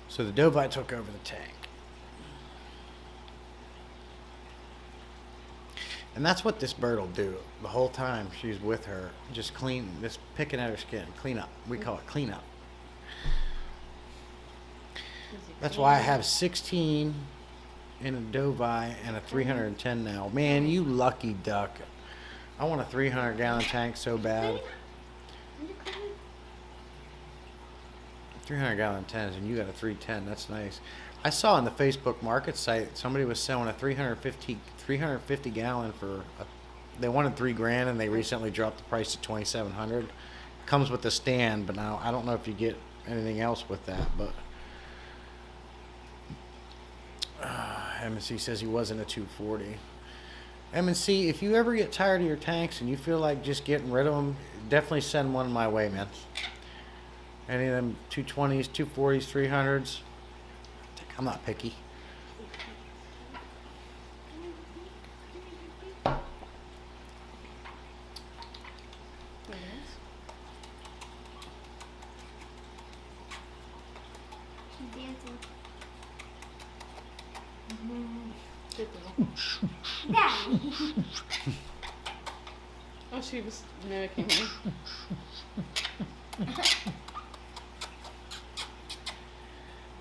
So the Dovite took over the tank. And that's what this bird will do the whole time she's with her. Just picking at her skin. Clean up. We call it clean up. That's why I have 16 in a Dovite and a 310 now. Man, you lucky duck. I want a 300-gallon tank so bad. 300-gallon tens, and you got a 310. That's nice. I saw on the Facebook market site somebody was selling a 350 gallon for they wanted $3,000, and they recently dropped the price to $2,700. Comes with the stand, but now I don't know if you get anything else with that. But M&C says he wasn't a 240. M&C, if you ever get tired of your tanks and you feel like just getting rid of them, definitely send one my way, man. Any of them 220s, 240s, 300s. I'm not picky. She's dancing. Daddy. Oh, she was mimicking me.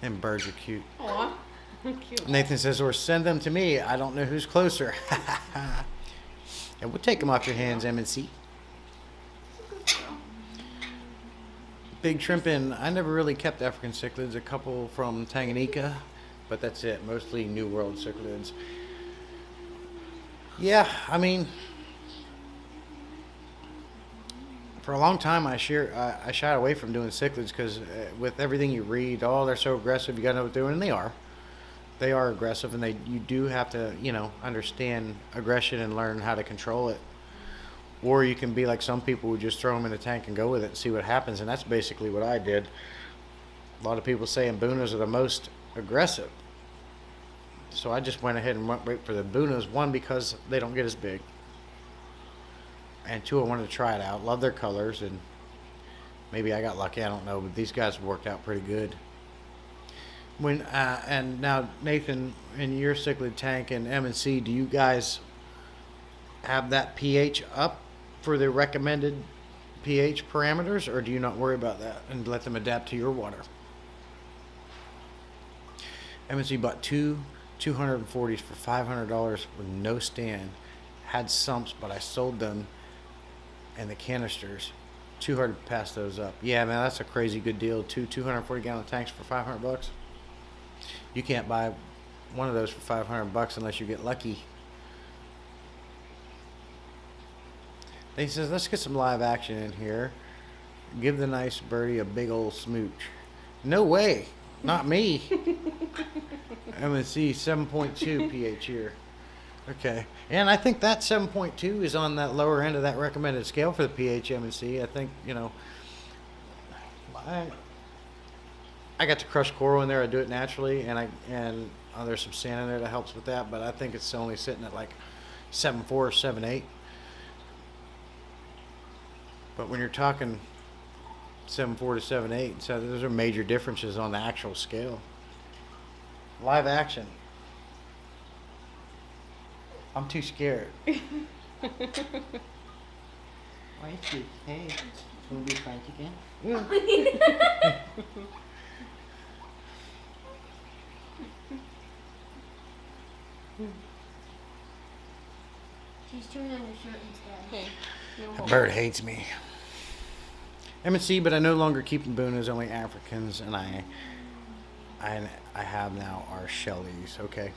And birds are cute. Aw, cute. Nathan says, or send them to me. I don't know who's closer. And we'll take them off your hands, M&C. Big shrimping. I never really kept African cichlids. A couple from Tanganyika, but that's it. Mostly New World cichlids. Yeah, I mean, for a long time I shied away from doing cichlids because with everything you read, they're so aggressive. You gotta know what they're doing, and they are. They are aggressive, and you do have to, understand aggression and learn how to control it. Or you can be like some people who just throw them in a tank and go with it and see what happens, and that's basically what I did. A lot of people say Mbunas are the most aggressive. So I just went ahead and went right for the Mbunas. One, because they don't get as big. And 2, I wanted to try it out. Love their colors, and maybe I got lucky, I don't know, but these guys worked out pretty good. And now, Nathan, in your cichlid tank and M&C, do you guys have that pH up for the recommended pH parameters, or do you not worry about that and let them adapt to your water? M&C bought 2 240s for $500 with no stand. Had sumps, but I sold them and the canisters. Too hard to pass those up. Yeah, man, that's a crazy good deal. 240-gallon tanks for $500. You can't buy one of those for $500 unless you get lucky. He says, let's get some live action in here. Give the nice birdie a big old smooch. No way. Not me. M&C 7.2 pH here. Okay. And I think that 7.2 is on that lower end of that recommended scale for the pH M&C. I think, you know, I got the crushed coral in there. I do it naturally, and there's some sand in there that helps with that, but I think it's only sitting at like 7.4 or 7.8. But when you're talking 7.4 to 7.8, so those are major differences on the actual scale. Live action. I'm too scared. Why is you? Hey, wanna be friends again? She's turning on your shirt instead. Okay. No That more. bird hates me. M&C, but I no longer keep the Boonas, only Africans, and I have now our Shelleys. Okay.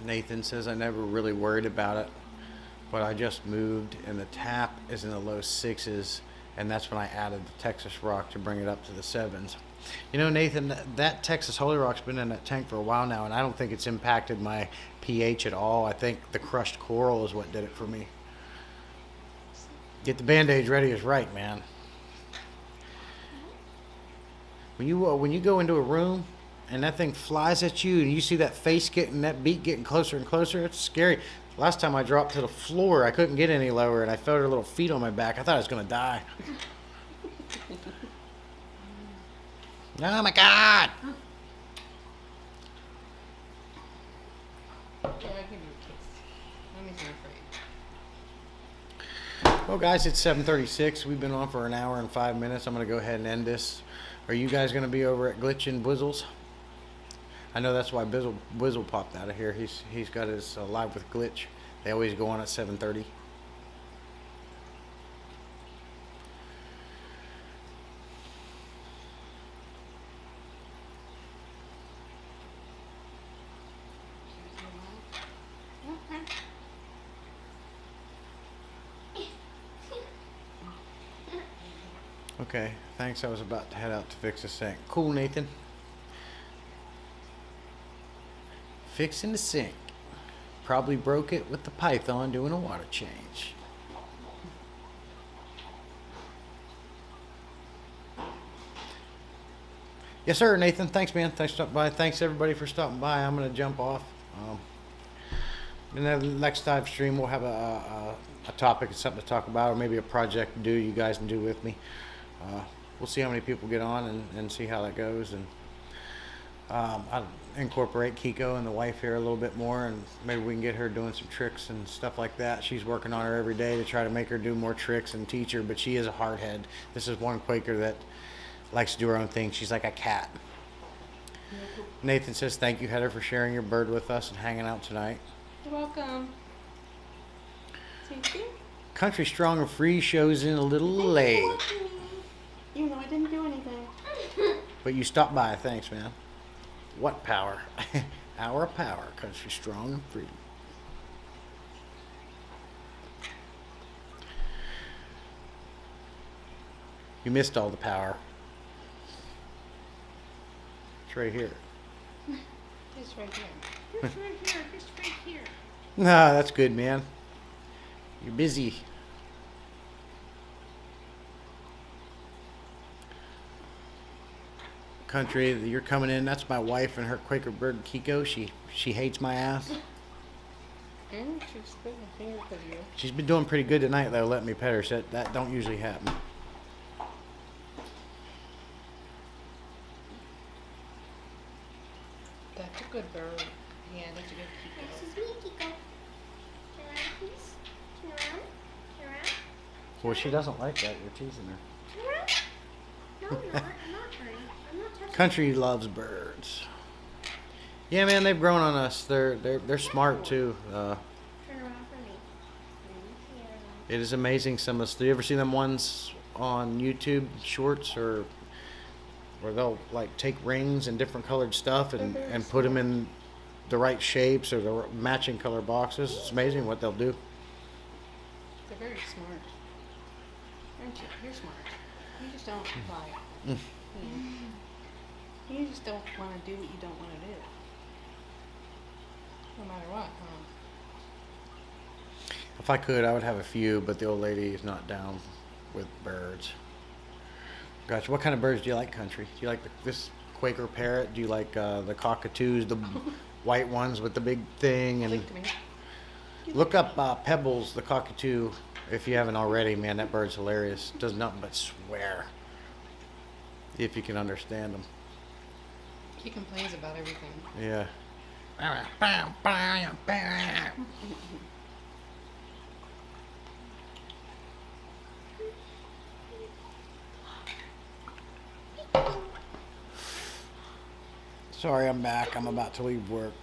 Nathan says I never really worried about it, but I just moved and the tap is in the low 6s, and that's when I added the Texas Rock to bring it up to the 7s. You know, Nathan, that Texas Holy Rock's been in that tank for a while now, and I don't think it's impacted my pH at all. I think the crushed coral is what did it for me. Get the bandage ready is right, man. When you go into a room and that thing flies at you and you see that face getting, that beak getting closer and closer, it's scary. Last time I dropped to the floor, I couldn't get any lower, and I felt her little feet on my back. I thought I was going to die. Oh my God! Yeah, I'll give you a kiss. Mommy's not afraid. Well, guys, it's 7:36. We've been on for an hour and 5 minutes. I'm going to go ahead and end this. Are you guys going to be over at Glitch and Bwizzles? I know that's why Bwizzle popped out of here. He's got his Live with Glitch. They always go on at 7:30. Okay, thanks. I was about to head out to fix the sink. Cool, Nathan. Fixing the sink. Probably broke it with the python doing a water change. Yes, sir, Nathan. Thanks, man. Thanks for stopping by. Thanks, everybody, for stopping by. I'm going to jump off. And then the next live stream, we'll have a topic and something to talk about, or maybe a project to do you guys can do with me. We'll see how many people get on and see how that goes. And I'll incorporate Kiko and the wife here a little bit more, and maybe we can get her doing some tricks and stuff like that. She's working on her every day to try to make her do more tricks and teach her, but she is a hard head. This is one Quaker that likes to do her own thing. She's like a cat. Nathan says, thank you, Heather, for sharing your bird with us and hanging out tonight. You're welcome. Thank you. Country Strong and Free shows in a little late, Even though I didn't do anything. but you stopped by. Thanks, man. What power? Our power. Country Strong and Free. You missed all the power. It's right here. It's right here. It's right here. It's right here. Nah, that's good, man. You're busy. Country, you're coming in. That's my wife and her Quaker bird, Kiko. She hates my ass. And she's putting a finger for you. She's been doing pretty good tonight, though, letting me pet her. So that don't usually happen. That's a good bird. Yeah, that's a good Kiko. This is me, Kiko. Turn around, please. Turn around. Turn around. Well, she doesn't like that. You're teasing her. Turn around. No, I'm not. I'm not turning. I'm not touch Country loves birds. Yeah, man, they've grown on us. They're smart too. Turn around for me. Thank you. It is amazing. Some of us. Do you ever see them ones on YouTube Shorts or where they'll like take rings and different colored stuff and put them in the right shapes or the matching color boxes? It's amazing what they'll do. They're very smart. Aren't you? You're smart. You just don't buy it. Mm. You just don't want to do what you don't want to do. No matter what, If I could, I would have a few, but the old lady is not down with birds. Gotcha. What kind of birds do you like, Country? Do you like this Quaker parrot? Do you like the cockatoos, the white ones with the big thing? And Look to me. look up Pebbles, the cockatoo, if you haven't already. Man, that bird's hilarious. Does nothing but swear. If you can understand him. He complains about everything. Yeah. Sorry, I'm back. I'm about to leave work.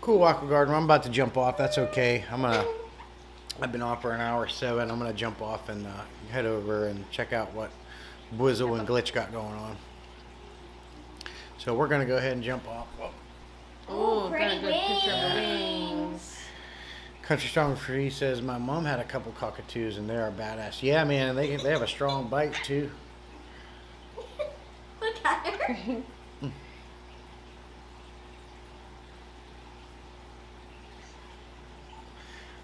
Cool, Aqua Garden. I'm about to jump off. That's okay. I've been off for an hour 7. I'm gonna jump off and head over and check out what Bwizzle and Glitch got going on. So we're gonna go ahead and jump off. Whoa. Oh, pretty got a good picture of the wings. wings. Country Strong Free says my mom had a couple cockatoos and they are badass. Yeah, man, and they have a strong bite too. Look at her.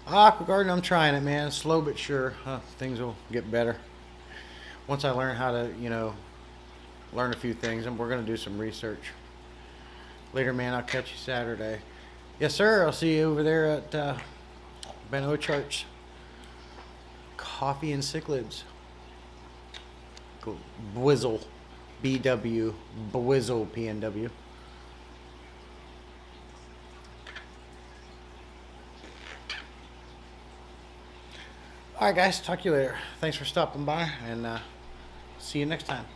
Aqua Garden, I'm trying it, man. Slow but sure. Things will get better once I learn how to, learn a few things, and we're gonna do some research. Later, man. I'll catch you Saturday. Yes, sir. I'll see you over there at Ben Ochart's Coffee and Cichlids. Bwizzle, BW, Bwizzle, PNW. All right, guys. Talk to you later. Thanks for stopping by, and see you next time.